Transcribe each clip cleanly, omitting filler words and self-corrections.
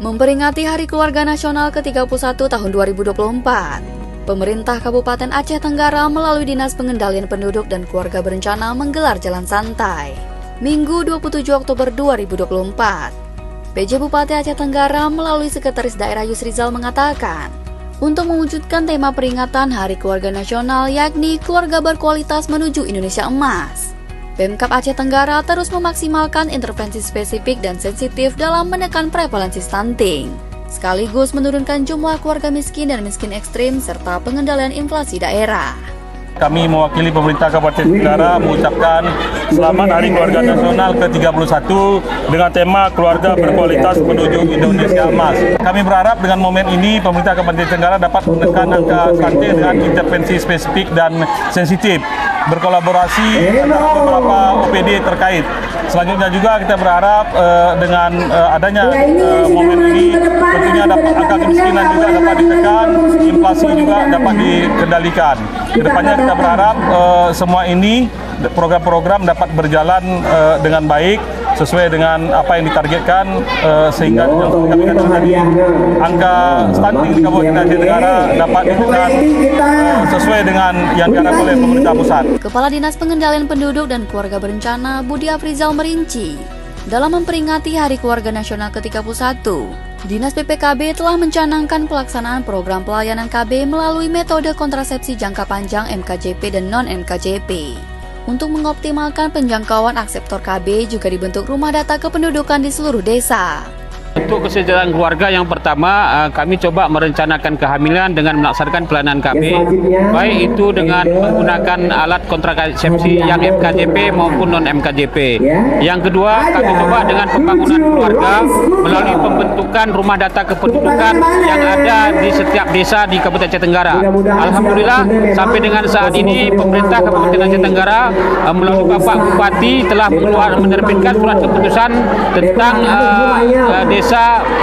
Memperingati Hari Keluarga Nasional ke-31 tahun 2024, pemerintah Kabupaten Aceh Tenggara melalui Dinas Pengendalian Penduduk dan Keluarga Berencana menggelar jalan santai Minggu 27 Oktober 2024. PJ Bupati Aceh Tenggara melalui Sekretaris Daerah Yusrizal mengatakan, untuk mewujudkan tema peringatan Hari Keluarga Nasional yakni Keluarga Berkualitas Menuju Indonesia Emas, Pemkab Aceh Tenggara terus memaksimalkan intervensi spesifik dan sensitif dalam menekan prevalensi stunting, sekaligus menurunkan jumlah keluarga miskin dan miskin ekstrim serta pengendalian inflasi daerah. Kami mewakili pemerintah Kabupaten Tenggara mengucapkan selamat Hari Keluarga Nasional ke-31 dengan tema Keluarga Berkualitas Menuju Indonesia Emas. Kami berharap dengan momen ini pemerintah Kabupaten Tenggara dapat menekan angka stunting dengan intervensi spesifik dan sensitif, berkolaborasi dengan beberapa OPD terkait. Selanjutnya juga kita berharap dengan adanya momen ini tentunya angka kemiskinan juga dapat ditekan, inflasi juga dapat dikendalikan. Kedepannya kita berharap semua ini program-program dapat berjalan dengan baik sesuai dengan apa yang ditargetkan sehingga kami katakan tadi angka stunting di Kabupaten Aceh Tenggara dapat ditekan sesuai dengan yang diharapkan oleh pemerintah pusat. Kepala Dinas Pengendalian Penduduk dan Keluarga Berencana Budi Afrizal merinci, dalam memperingati Hari Keluarga Nasional ke-31, Dinas PPKB telah mencanangkan pelaksanaan program pelayanan KB melalui metode kontrasepsi jangka panjang MKJP dan non-MKJP. Untuk mengoptimalkan penjangkauan akseptor KB juga dibentuk rumah data kependudukan di seluruh desa. Untuk kesejahteraan keluarga yang pertama, kami coba merencanakan kehamilan dengan melaksanakan pelayanan KB, baik itu dengan menggunakan alat kontrasepsi yang MKJP maupun non-MKJP. Yang kedua, kami coba dengan pembangunan keluarga melalui pembentukan rumah data kependudukan yang ada di setiap desa di Kabupaten Aceh Tenggara. Alhamdulillah, sampai dengan saat ini pemerintah Kabupaten Aceh Tenggara melalui Bapak Bupati telah menerbitkan surat keputusan tentang desa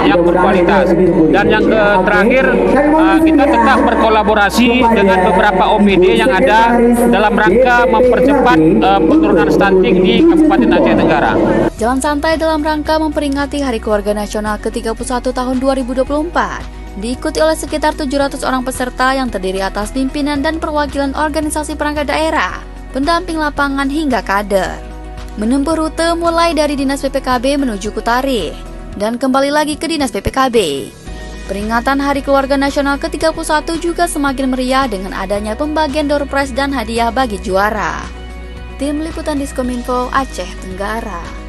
yang berkualitas. Dan yang terakhir, kita tetap berkolaborasi dengan beberapa OPD yang ada dalam rangka mempercepat penurunan stunting di Kabupaten Aceh Tenggara. Jalan santai dalam rangka memperingati Hari Keluarga Nasional ke-31 tahun 2024 diikuti oleh sekitar 700 orang peserta yang terdiri atas pimpinan dan perwakilan organisasi perangkat daerah, pendamping lapangan hingga kader. Menempuh rute mulai dari Dinas PPKB menuju Kutarikh dan kembali lagi ke Dinas PPKB. Peringatan Hari Keluarga Nasional ke-31 juga semakin meriah dengan adanya pembagian door prize dan hadiah bagi juara. Tim Liputan Diskominfo Aceh Tenggara.